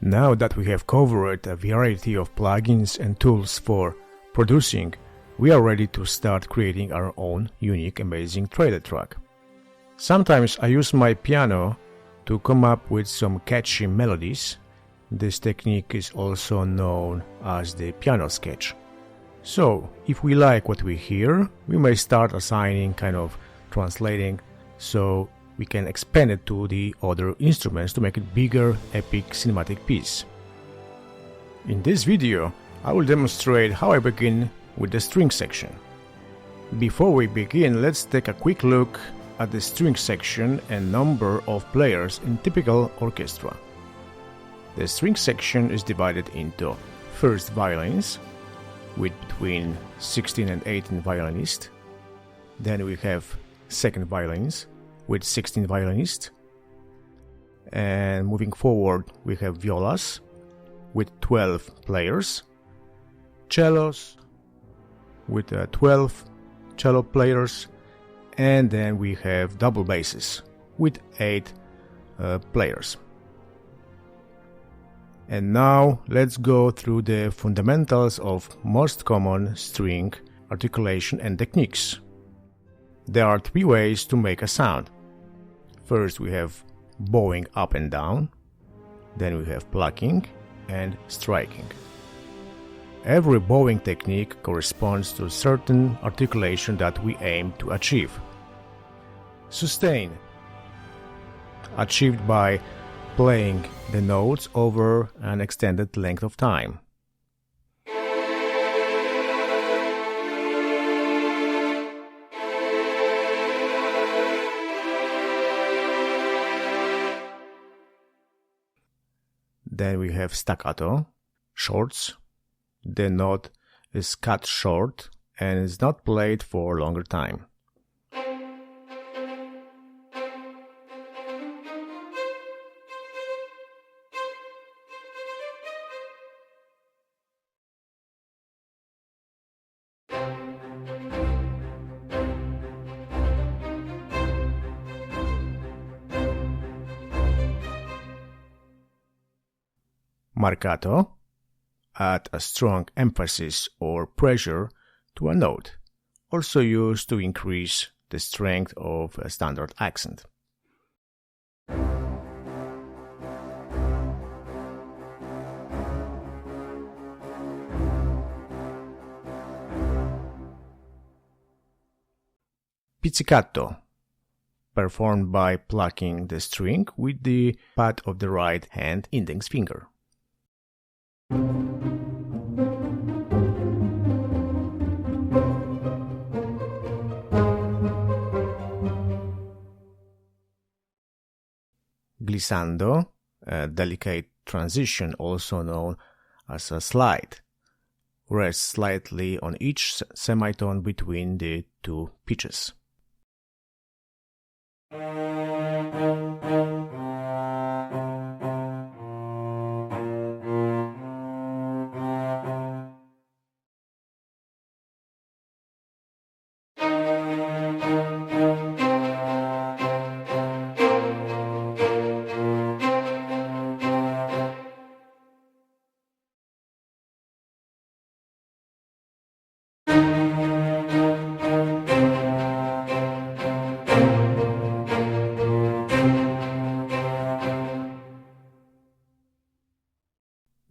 Now that we have covered a variety of plugins and tools for producing, we are ready to start creating our own unique, amazing trailer track. Sometimes I use my piano to come up with some catchy melodies. This technique is also known as the piano sketch. So, if we like what we hear, we may start assigning, translating, so we can expand it to the other instruments to make it bigger, epic, cinematic piece. In this video, I will demonstrate how I begin with the string section. Before we begin, let's take a quick look at the string section and number of players in typical orchestra. The string section is divided into first violins, with between 16 and 18 violinists. Then we have second violins, with 16 violinists. And moving forward, we have violas, with 12 players. Cellos, with 12 cello players. And then we have double basses, with 8 players. And now let's go through the fundamentals of most common string articulation and techniques. There are 3 ways to make a sound. First we have bowing up and down, then we have plucking and striking. Every bowing technique corresponds to a certain articulation that we aim to achieve. Sustain, achieved by playing the notes over an extended length of time. Then we have staccato, shorts. The note is cut short and is not played for a longer time. Marcato, add a strong emphasis or pressure to a note, also used to increase the strength of a standard accent. Pizzicato, performed by plucking the string with the pad of the right hand index finger. Glissando, a delicate transition also known as a slide, rests slightly on each semitone between the 2 pitches.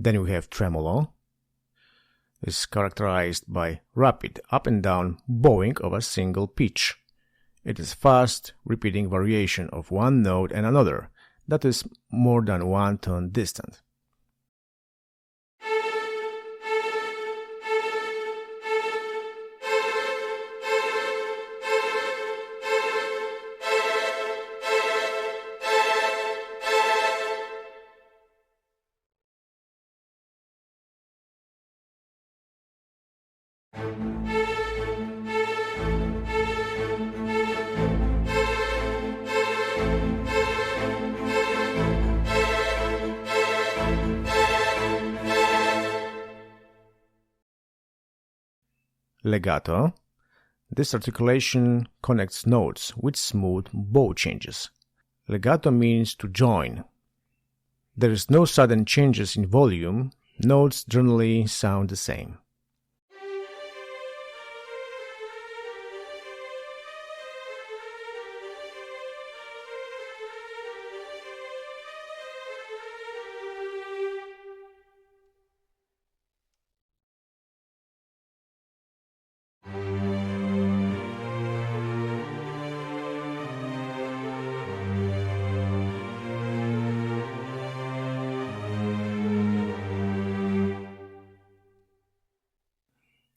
Then we have tremolo. It's characterized by rapid up and down bowing of a single pitch. It is fast, repeating variation of one note and another that is more than 1 tone distant. Legato. This articulation connects notes with smooth bow changes. Legato means to join. There is no sudden changes in volume, notes generally sound the same.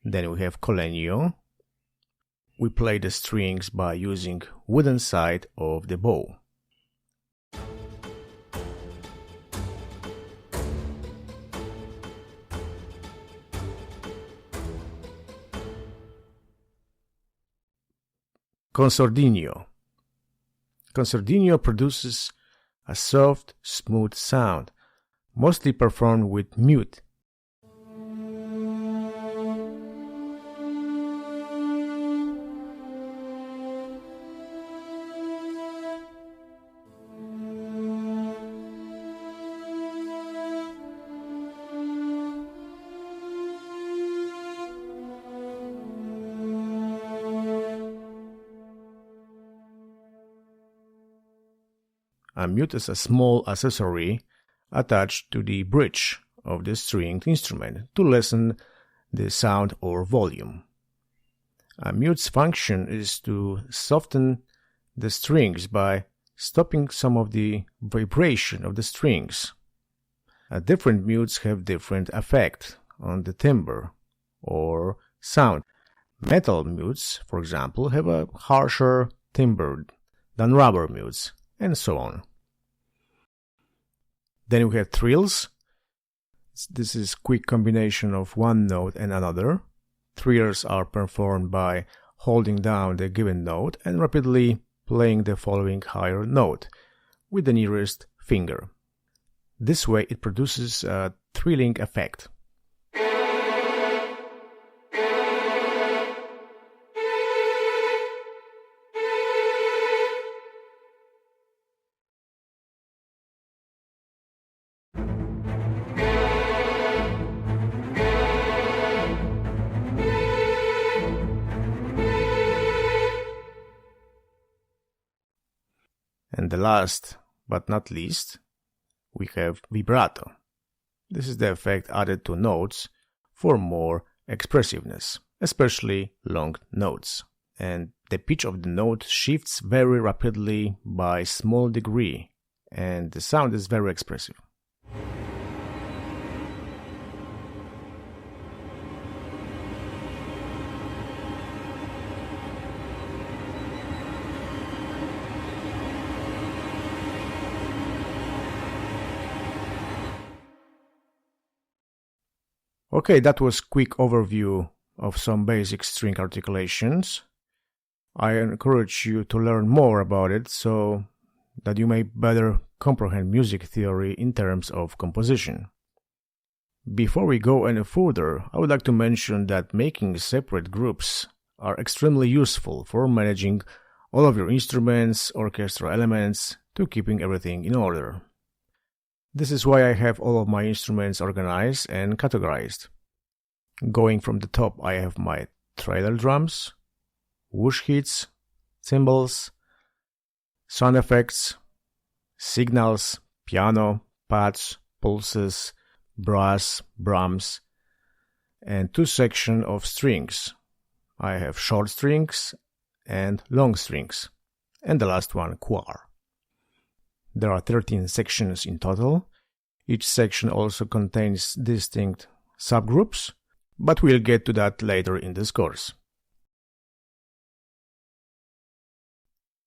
Then we have collegno. We play the strings by using wooden side of the bow. Consordino. Consordino produces a soft, smooth sound, mostly performed with mute. A mute is a small accessory attached to the bridge of the stringed instrument to lessen the sound or volume. A mute's function is to soften the strings by stopping some of the vibration of the strings. Different mutes have different effect on the timbre or sound. Metal mutes, for example, have a harsher timbre than rubber mutes, and so on. Then we have trills. This is quick combination of one note and another. Trills are performed by holding down the given note and rapidly playing the following higher note with the nearest finger. This way it produces a thrilling effect. And the last but not least, we have vibrato. This is the effect added to notes for more expressiveness, especially long notes. And the pitch of the note shifts very rapidly by small degree, and the sound is very expressive. Okay, that was a quick overview of some basic string articulations. I encourage you to learn more about it so that you may better comprehend music theory in terms of composition. Before we go any further, I would like to mention that making separate groups are extremely useful for managing all of your instruments, orchestral elements, to keeping everything in order. This is why I have all of my instruments organized and categorized. Going from the top, I have my trailer drums, whoosh hits, cymbals, sound effects, signals, piano, pads, pulses, brass, drums, and two sections of strings. I have short strings and long strings, and the last one, quar. There are 13 sections in total. Each section also contains distinct subgroups, but we'll get to that later in this course.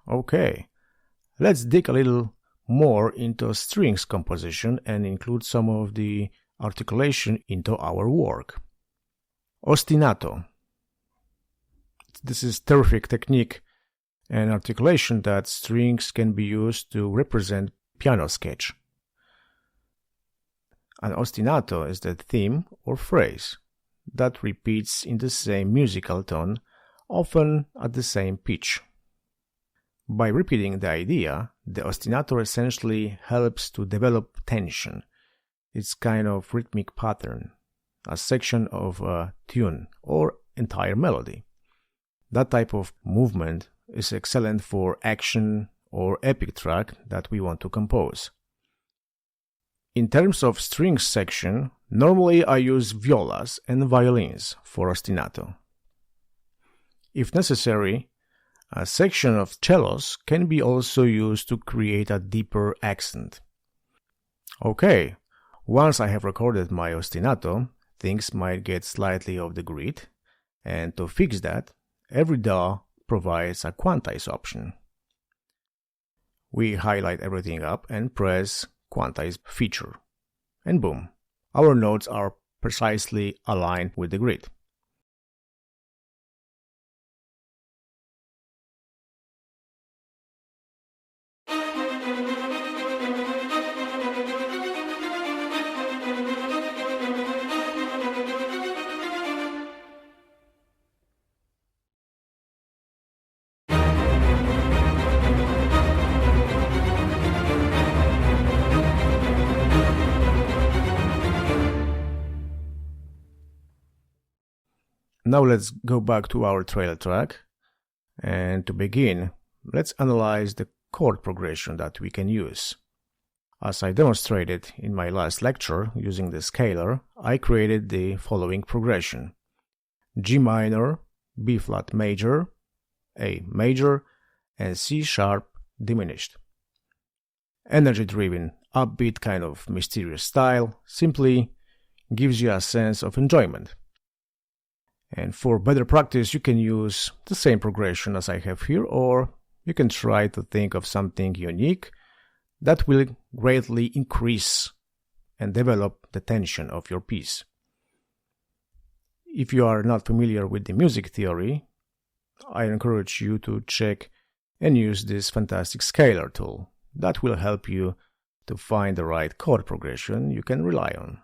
Okay, let's dig a little more into strings composition and include some of the articulation into our work. Ostinato. This is terrific technique and articulation that strings can be used to represent piano sketch. An ostinato is the theme or phrase that repeats in the same musical tone, often at the same pitch. By repeating the idea, the ostinato essentially helps to develop tension. It's kind of rhythmic pattern, a section of a tune or entire melody. That type of movement is excellent for action or epic track that we want to compose. In terms of strings section, normally I use violas and violins for ostinato. If necessary, a section of cellos can be also used to create a deeper accent. Okay, once I have recorded my ostinato, things might get slightly off the grid, and to fix that, every DAW provides a quantize option. We highlight everything up and press quantize feature, and boom, our notes are precisely aligned with the grid. Now let's go back to our trailer track, and to begin, let's analyze the chord progression that we can use. As I demonstrated in my last lecture using the scalar, I created the following progression: G minor, B flat major, A major, and C sharp diminished. Energy-driven, upbeat kind of mysterious style simply gives you a sense of enjoyment. And for better practice, you can use the same progression as I have here, or you can try to think of something unique that will greatly increase and develop the tension of your piece. If you are not familiar with the music theory, I encourage you to check and use this fantastic scalar tool that will help you to find the right chord progression you can rely on.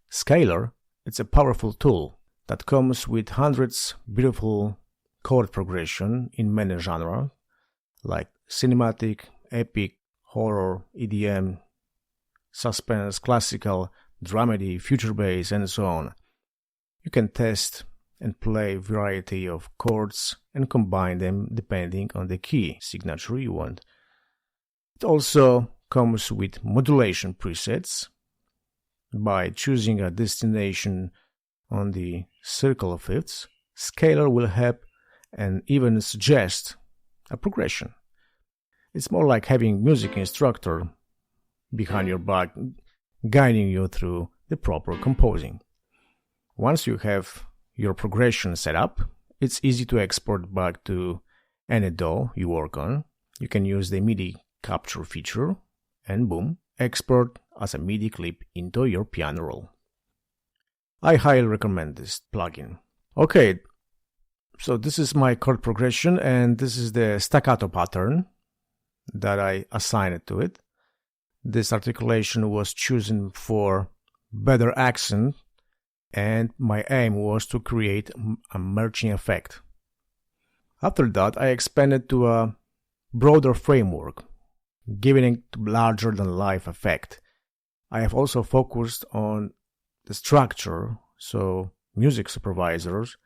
Scalar, it's a powerful tool that comes with hundreds beautiful chord progression in many genres like cinematic, epic, horror, EDM, suspense, classical, dramedy, future bass, and so on. You can test and play a variety of chords and combine them depending on the key signature you want. It also comes with modulation presets. By choosing a destination on the circle of fifths, scalar will help and even suggest a progression. It's more like having a music instructor behind your back guiding you through the proper composing. Once you have your progression set up, it's easy to export back to any DAW you work on. You can use the MIDI capture feature and boom, export as a MIDI clip into your piano roll. I highly recommend this plugin. Okay, so this is my chord progression and this is the staccato pattern that I assigned to it. This articulation was chosen for better accent and my aim was to create a merging effect. After that, I expanded to a broader framework, giving it larger than life effect. I have also focused on the structure so music supervisors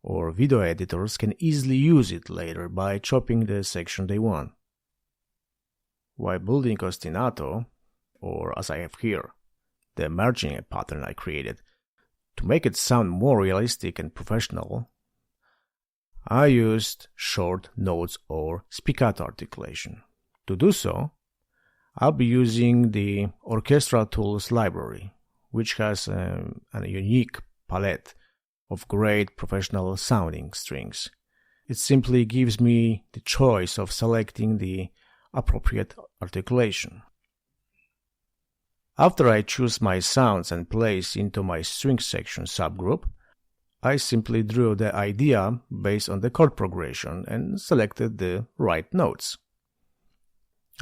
or video editors can easily use it later by chopping the section they want. While building ostinato, or as I have here, the merging pattern I created, to make it sound more realistic and professional, I used short notes or spiccato articulation. To do so, I'll be using the Orchestral tools library, which has a unique palette of great professional sounding strings. It simply gives me the choice of selecting the appropriate articulation. After I choose my sounds and place into my string section subgroup, I simply drew the idea based on the chord progression and selected the right notes.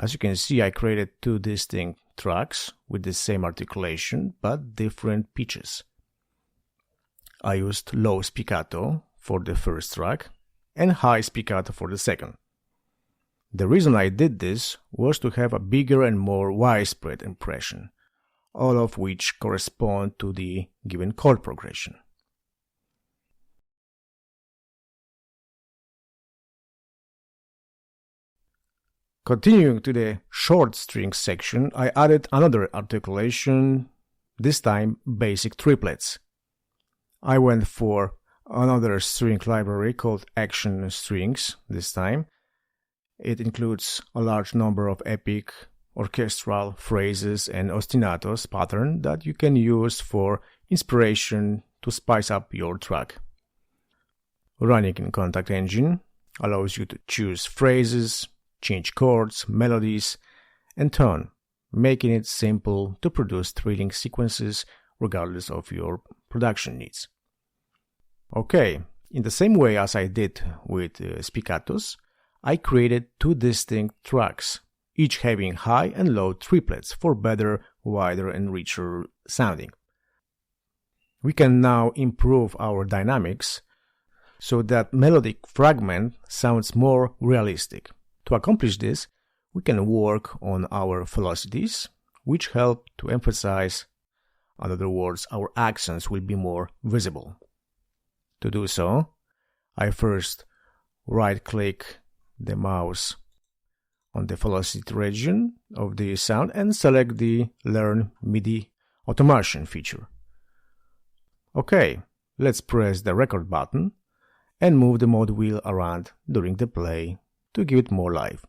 As you can see, I created two distinct tracks with the same articulation but different pitches. I used low spiccato for the first track and high spiccato for the second. The reason I did this was to have a bigger and more widespread impression, all of which correspond to the given chord progression. Continuing to the short string section, I added another articulation, this time basic triplets. I went for another string library called Action Strings this time. It includes a large number of epic, orchestral phrases and ostinatos pattern that you can use for inspiration to spice up your track. Running in Contact Engine allows you to choose phrases, change chords, melodies, and tone, making it simple to produce thrilling sequences regardless of your production needs. Okay, in the same way as I did with Spiccatos, I created two distinct tracks, each having high and low triplets for better, wider, and richer sounding. We can now improve our dynamics so that melodic fragment sounds more realistic. To accomplish this, we can work on our velocities, which help to emphasize, in other words, our accents will be more visible. To do so, I first right-click the mouse on the velocity region of the sound and select the Learn MIDI Automation feature. Okay, let's press the record button and move the mode wheel around during the play to give it more life.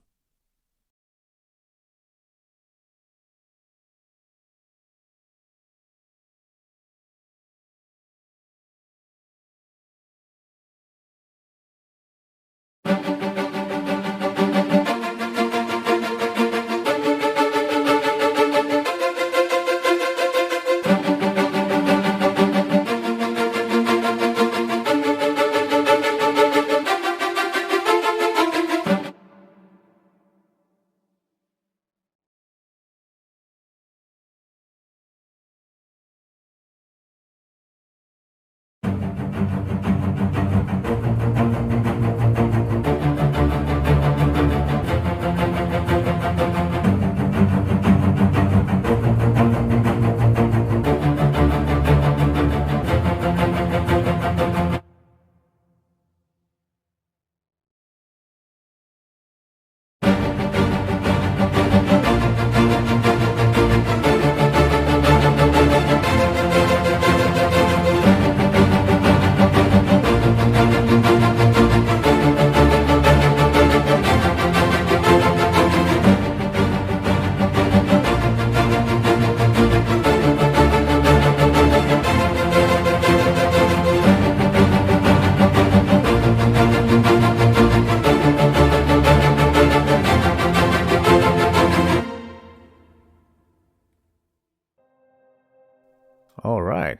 Alright,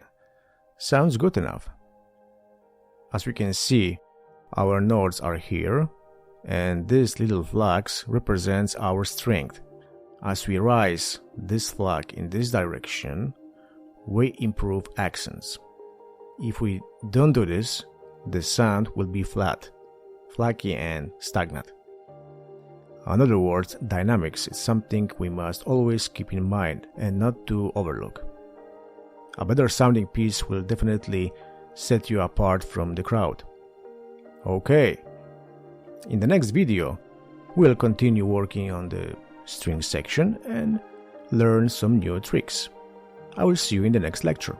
sounds good enough. As we can see, our notes are here, and this little flags represents our strength. As we rise this flag in this direction, we improve accents. If we don't do this, the sound will be flat, flaky and stagnant. In other words, dynamics is something we must always keep in mind and not to overlook. A better sounding piece will definitely set you apart from the crowd. Okay, in the next video, we'll continue working on the string section and learn some new tricks. I will see you in the next lecture.